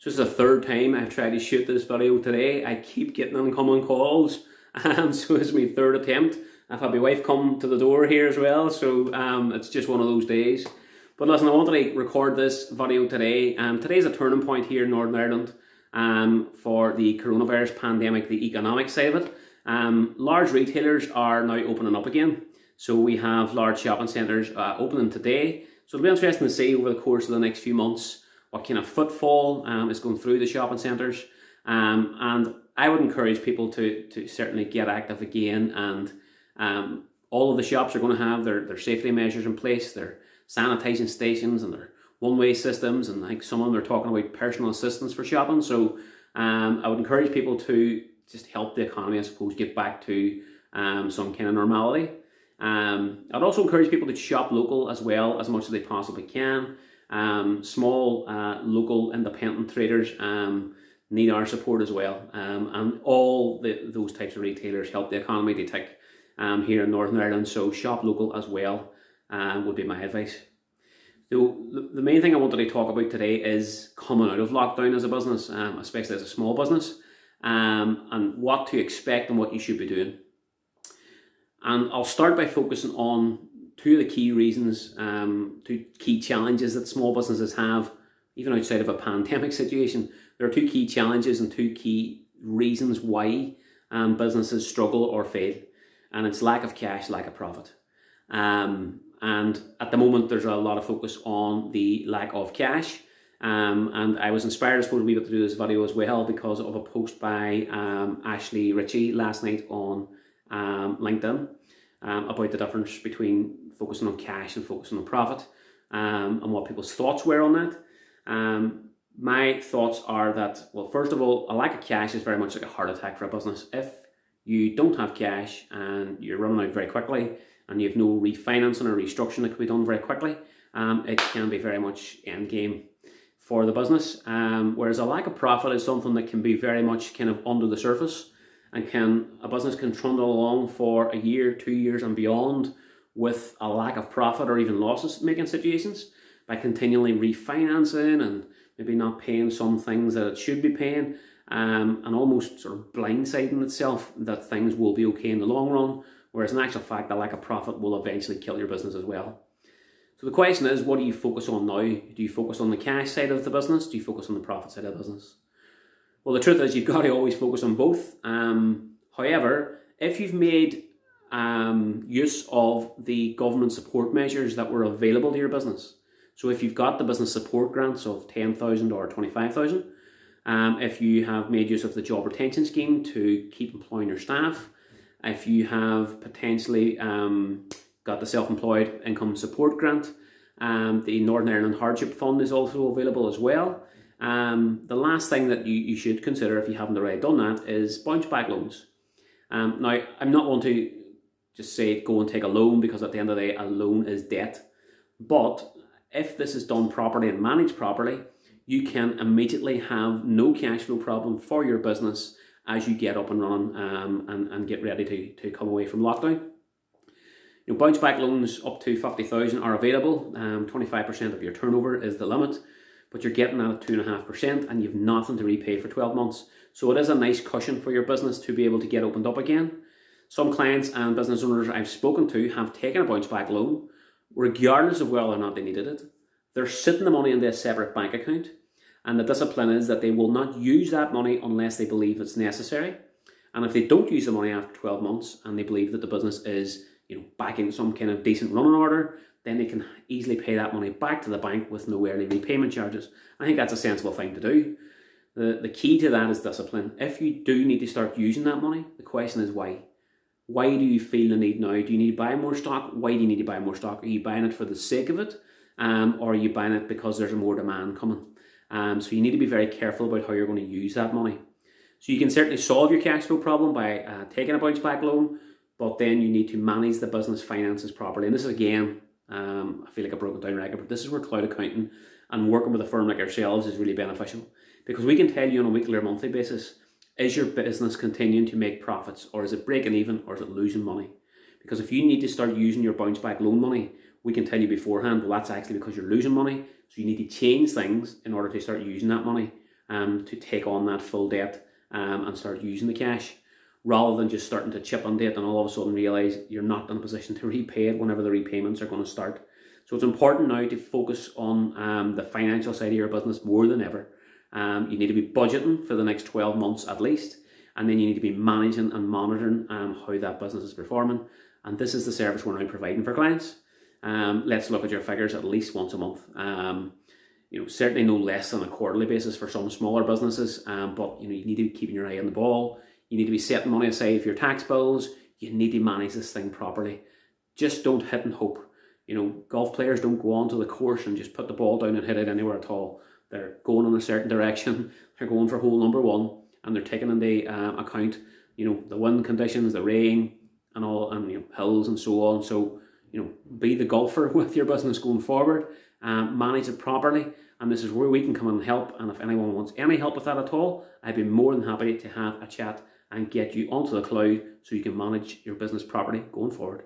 So this is the third time I've tried to shoot this video today. I keep getting incoming calls, so it's my third attempt. I've had my wife come to the door here as well, so it's just one of those days. But listen, I wanted to record this video today. Today's a turning point here in Northern Ireland for the coronavirus pandemic, the economic side of it. Large retailers are now opening up again. So we have large shopping centres opening today. So it'll be interesting to see over the course of the next few months what kind of footfall is going through the shopping centres. And I would encourage people to certainly get active again. And all of the shops are going to have their safety measures in place, their sanitising stations and their one-way systems. And like some of them are talking about personal assistance for shopping. So I would encourage people to just help the economy, I suppose, get back to some kind of normality. I'd also encourage people to shop local as well as much as they possibly can. Small local independent traders need our support as well, and all those types of retailers help the economy. They tick here in Northern Ireland, so shop local as well would be my advice. So the main thing I wanted to talk about today is coming out of lockdown as a business, especially as a small business, and what to expect and what you should be doing. And I'll start by focusing on two of the key reasons, two key challenges that small businesses have, even outside of a pandemic situation. There are two key challenges and two key reasons why businesses struggle or fail. And it's lack of cash, lack of profit. And at the moment, there's a lot of focus on the lack of cash. And I was inspired, I suppose, a wee bit to do this video as well because of a post by Ashley Ritchie last night on LinkedIn about the difference between focusing on cash and focusing on profit, and what people's thoughts were on that. My thoughts are that, well, first of all, a lack of cash is very much like a heart attack for a business. If you don't have cash and you're running out very quickly and you have no refinancing or restructuring that can be done very quickly, it can be very much end game for the business. Whereas a lack of profit is something that can be very much kind of under the surface, and a business can trundle along for a year, 2 years and beyond with a lack of profit or even losses making situations by continually refinancing and maybe not paying some things that it should be paying, and almost sort of blindsiding itself that things will be okay in the long run, whereas in actual fact the lack of profit will eventually kill your business as well. So the question is, what do you focus on now? Do you focus on the cash side of the business? Do you focus on the profit side of the business? Well, the truth is you've got to always focus on both. However, if you've made use of the government support measures that were available to your business, so if you've got the business support grants of 10,000 or 25,000, if you have made use of the job retention scheme to keep employing your staff, if you have potentially got the self-employed income support grant, the Northern Ireland Hardship Fund is also available as well. The last thing that you should consider, if you haven't already done that, is bounce back loans. Now, I'm not one to just say go and take a loan, because at the end of the day, a loan is debt. But if this is done properly and managed properly, you can immediately have no cash flow problem for your business as you get up and running and get ready to come away from lockdown. You know, bounce back loans up to 50,000 are available. 25% of your turnover is the limit, but you're getting that at 2.5% and you've nothing to repay for 12 months. So it is a nice cushion for your business to be able to get opened up again. Some clients and business owners I've spoken to have taken a bounce back loan regardless of whether or not they needed it. They're sitting the money into a separate bank account, and the discipline is that they will not use that money unless they believe it's necessary. And if they don't use the money after 12 months and they believe that the business is, you know, back in some kind of decent running order, then they can easily pay that money back to the bank with no early repayment charges. I think that's a sensible thing to do. The key to that is discipline. If you do need to start using that money, the question is why? Why do you feel the need now? Do you need to buy more stock? Why do you need to buy more stock? Are you buying it for the sake of it? Or are you buying it because there's more demand coming? So you need to be very careful about how you're going to use that money. So you can certainly solve your cash flow problem by taking a bounce back loan, but then you need to manage the business finances properly. And this is, again, I feel like a broken down record, but this is where cloud accounting and working with a firm like ourselves is really beneficial, because we can tell you on a weekly or monthly basis, is your business continuing to make profits, or is it breaking even, or is it losing money? Because if you need to start using your bounce back loan money, we can tell you beforehand, well, that's actually because you're losing money, so you need to change things in order to start using that money. to take on that full debt and start using the cash, rather than just starting to chip on debt and all of a sudden realise you're not in a position to repay it whenever the repayments are going to start. So it's important now to focus on the financial side of your business more than ever. You need to be budgeting for the next 12 months at least, and then you need to be managing and monitoring how that business is performing. And this is the service we're now providing for clients. Let's look at your figures at least once a month. Certainly no less than a quarterly basis for some smaller businesses, but you need to be keeping your eye on the ball. You need to be setting money aside for your tax bills. You need to manage this thing properly. Just don't hit and hope. Golf players don't go onto the course and just put the ball down and hit it anywhere at all. They're going in a certain direction. They're going for hole number one, and they're taking into account, the wind conditions, the rain, and all, and hills and so on. So, be the golfer with your business going forward. Manage it properly, and this is where we can come and help. And if anyone wants any help with that at all, I'd be more than happy to have a chat and get you onto the cloud so you can manage your business properly going forward.